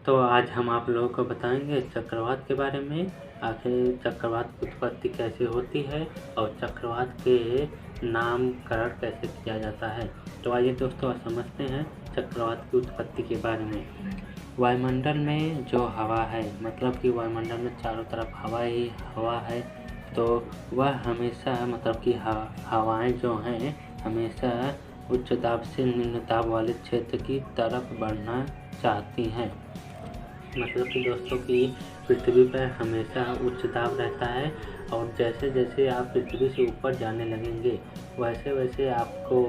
तो आज हम आप लोगों को बताएंगे चक्रवात के बारे में। आखिर चक्रवात की उत्पत्ति कैसे होती है और चक्रवात के नामकरण कैसे किया जाता है। तो आइए दोस्तों समझते हैं चक्रवात की उत्पत्ति के बारे में। वायुमंडल में जो हवा है, मतलब कि वायुमंडल में चारों तरफ हवा ही हवा है, तो वह हमेशा मतलब कि हवाएं जो हैं हमेशा उच्च दाब से निम्न दाब वाले क्षेत्र की तरफ बढ़ना चाहती हैं। मतलब कि दोस्तों की पृथ्वी पर हमेशा उच्च दाब रहता है और जैसे जैसे आप पृथ्वी से ऊपर जाने लगेंगे वैसे वैसे आपको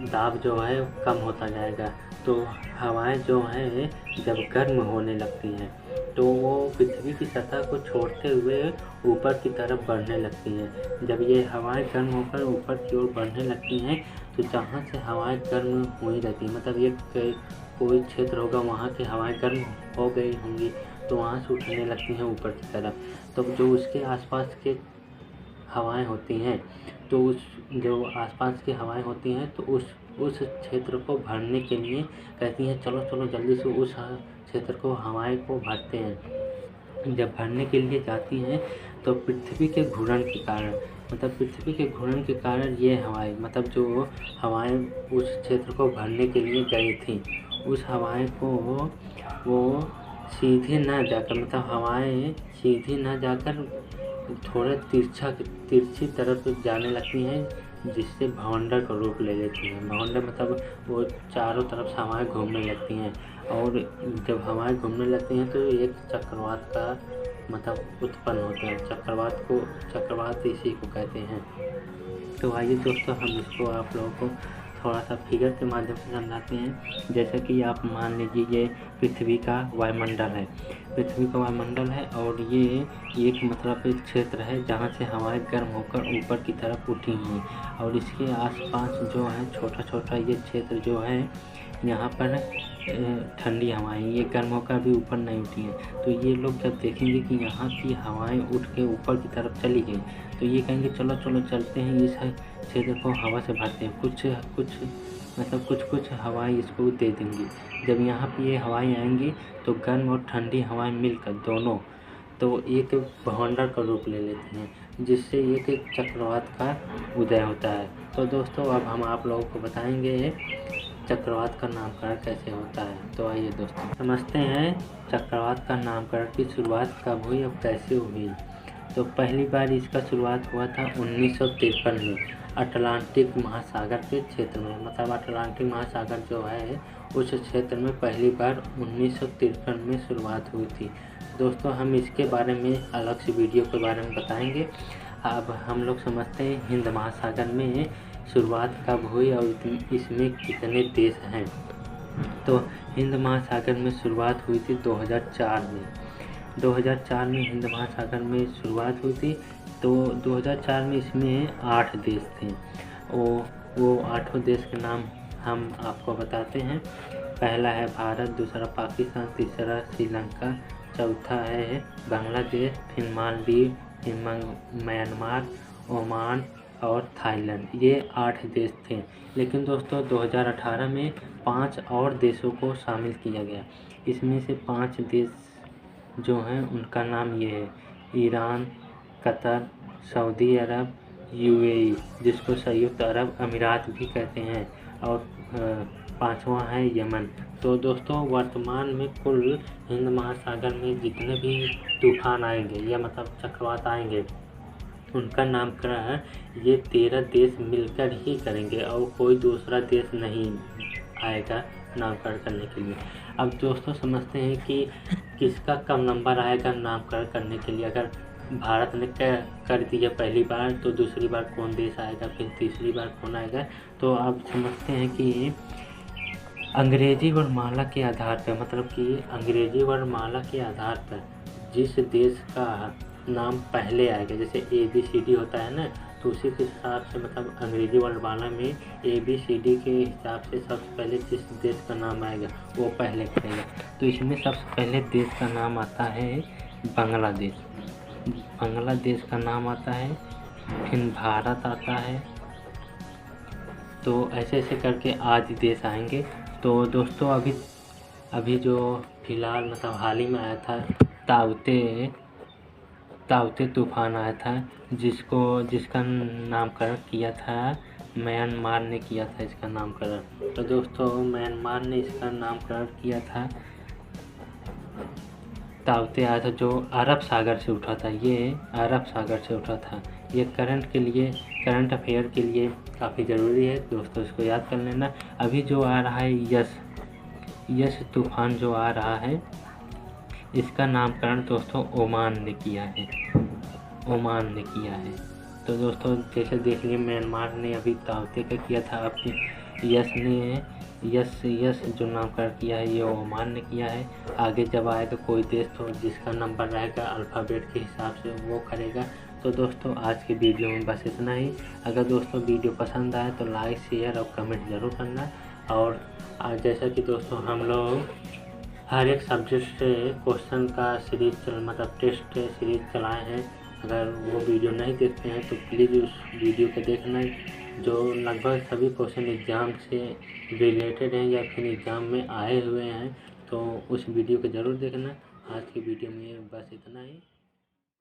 दाब जो है कम होता जाएगा। तो हवाएं जो हैं जब गर्म होने लगती हैं तो वो पृथ्वी की सतह को छोड़ते हुए ऊपर की तरफ बढ़ने लगती हैं। जब ये हवाएं गर्म होकर ऊपर की ओर बढ़ने लगती हैं तो जहाँ से हवाएं गर्म हुई रहती हैं, मतलब ये कोई क्षेत्र होगा वहाँ की हवाएं गर्म हो गई होंगी तो वहाँ से उठने लगती हैं ऊपर की तरफ। तो जो उसके आसपास के हवाएं होती हैं तो उस जो आसपास की हवाएं होती हैं तो उस क्षेत्र को भरने के लिए कहती हैं चलो चलो जल्दी से उस क्षेत्र को हवाएं को भरते हैं। जब भरने के लिए जाती हैं तो पृथ्वी के घूर्णन के कारण, मतलब पृथ्वी के घूर्णन के कारण ये हवाएं, मतलब जो हवाएं उस क्षेत्र को भरने के लिए गई थी उस हवाएं को वो सीधे ना जाकर, मतलब हवाएं सीधी ना जाकर थोड़ा तिरछी तरफ जाने लगती हैं जिससे भवंडर का रूप ले लेती हैं। भवंडर मतलब वो चारों तरफ से हवाएं घूमने लगती हैं और जब हवाएं घूमने लगती हैं तो एक चक्रवात का मतलब उत्पन्न होता है। चक्रवात इसी को कहते हैं। तो आइए दोस्तों हम इसको आप लोगों को थोड़ा सा फिगर के माध्यम से समझाते हैं। जैसे कि आप मान लीजिए ये पृथ्वी का वायुमंडल है, पृथ्वी का वायुमंडल है और ये एक मतलब एक क्षेत्र है जहाँ से हवाएं गर्म होकर ऊपर की तरफ उठी हैं और इसके आसपास जो है छोटा छोटा ये क्षेत्र जो है यहाँ पर ठंडी हवाएं ये गर्म होकर भी ऊपर नहीं उठी हैं। तो ये लोग जब देखेंगे कि यहाँ की हवाएं उठ के ऊपर की तरफ चली गई तो ये कहेंगे चलो चलो चलते हैं इस क्षेत्र को हवा से भरते हैं। कुछ हवाएं इसको दे देंगी। जब यहाँ पे ये हवाएं आएंगी तो गर्म और ठंडी हवाएं मिलकर दोनों तो एक भवंडर का रूप ले लेते हैं जिससे एक चक्रवात का उदय होता है। तो दोस्तों अब हम आप लोगों को बताएंगे चक्रवात का नामकरण कैसे होता है। तो आइए दोस्तों समझते हैं चक्रवात का नामकरण की शुरुआत कब हुई और कैसे हुई। तो पहली बार इसका शुरुआत हुआ था 1953 में अटलांटिक महासागर के क्षेत्र में, मतलब अटलांटिक महासागर जो है उस क्षेत्र में पहली बार 1953 में शुरुआत हुई थी। दोस्तों हम इसके बारे में अलग से वीडियो के बारे में बताएंगे। अब हम लोग समझते हैं हिंद महासागर में शुरुआत कब हुई और इसमें कितने देश हैं। तो हिंद महासागर में शुरुआत हुई थी 2004 में। 2004 में हिंद महासागर में शुरुआत हुई थी। तो 2004 में इसमें 8 देश थे। वो 8 देश के नाम हम आपको बताते हैं। पहला है भारत, दूसरा पाकिस्तान, तीसरा श्रीलंका, चौथा है बांग्लादेश, फिर मालदीव, फिर म्यांमार, ओमान और थाईलैंड। ये 8 देश थे। लेकिन दोस्तों 2018 में 5 और देशों को शामिल किया गया। इसमें से 5 देश जो हैं उनका नाम ये है ईरान, कतर, सऊदी अरब, यूएई जिसको संयुक्त अरब अमीरात भी कहते हैं और 5वां है यमन। तो दोस्तों वर्तमान में कुल हिंद महासागर में जितने भी तूफान आएंगे या मतलब चक्रवात आएंगे उनका नामकरण ये 13 देश मिलकर ही करेंगे और कोई दूसरा देश नहीं आएगा नामकरण करने के लिए। अब दोस्तों समझते हैं कि किसका कम नंबर आएगा नामकरण करने के लिए। अगर भारत ने कर दिया पहली बार तो दूसरी बार कौन देश आएगा, फिर तीसरी बार कौन आएगा। तो अब समझते हैं कि अंग्रेजी वर्णमाला के आधार पर, मतलब कि अंग्रेजी वर्णमाला के आधार पर जिस देश का नाम पहले आएगा, जैसे ABCD होता है ना, तो उसी के हिसाब से मतलब अंग्रेजी वर्णमाला में ABCD के हिसाब से सबसे पहले जिस देश का नाम आएगा वो पहले करेगा। तो इसमें सबसे पहले देश का नाम आता है बांग्लादेश। बांग्लादेश का नाम आता है, फिर भारत आता है। तो ऐसे ऐसे करके आज देश आएंगे। तो दोस्तों अभी जो फिलहाल मतलब हाल ही में आया था ताउते तूफान आया था, जिसका नामकरण किया था म्यांमार ने किया था इसका नामकरण। तो दोस्तों म्यांमार ने इसका नामकरण किया था, ताउते आया था जो अरब सागर से उठा था, ये अरब सागर से उठा था। ये करंट अफेयर के लिए काफ़ी ज़रूरी है दोस्तों, इसको याद कर लेना। अभी जो आ रहा है यस तूफान जो आ रहा है, इसका नामकरण दोस्तों ओमान ने किया है। तो दोस्तों जैसे देख लिए म्यांमार ने अभी ताउते का किया था, अब यस जो नामकरण किया है ये ओमान ने किया है। आगे जब आएगा कोई देश तो जिसका नंबर रहेगा अल्फ़ाबेट के हिसाब से वो करेगा। तो दोस्तों आज की वीडियो में बस इतना ही। अगर दोस्तों वीडियो पसंद आए तो लाइक शेयर और कमेंट ज़रूर करना। और जैसा कि दोस्तों हम लोग हर एक सब्जेक्ट से क्वेश्चन का सीरीज मतलब टेस्ट सीरीज चलाए हैं, अगर वो वीडियो नहीं देखते हैं तो प्लीज़ उस वीडियो को देखना, जो लगभग सभी क्वेश्चन एग्ज़ाम से रिलेटेड हैं या फिर एग्ज़ाम में आए हुए हैं। तो उस वीडियो को ज़रूर देखना। आज की वीडियो में बस इतना ही।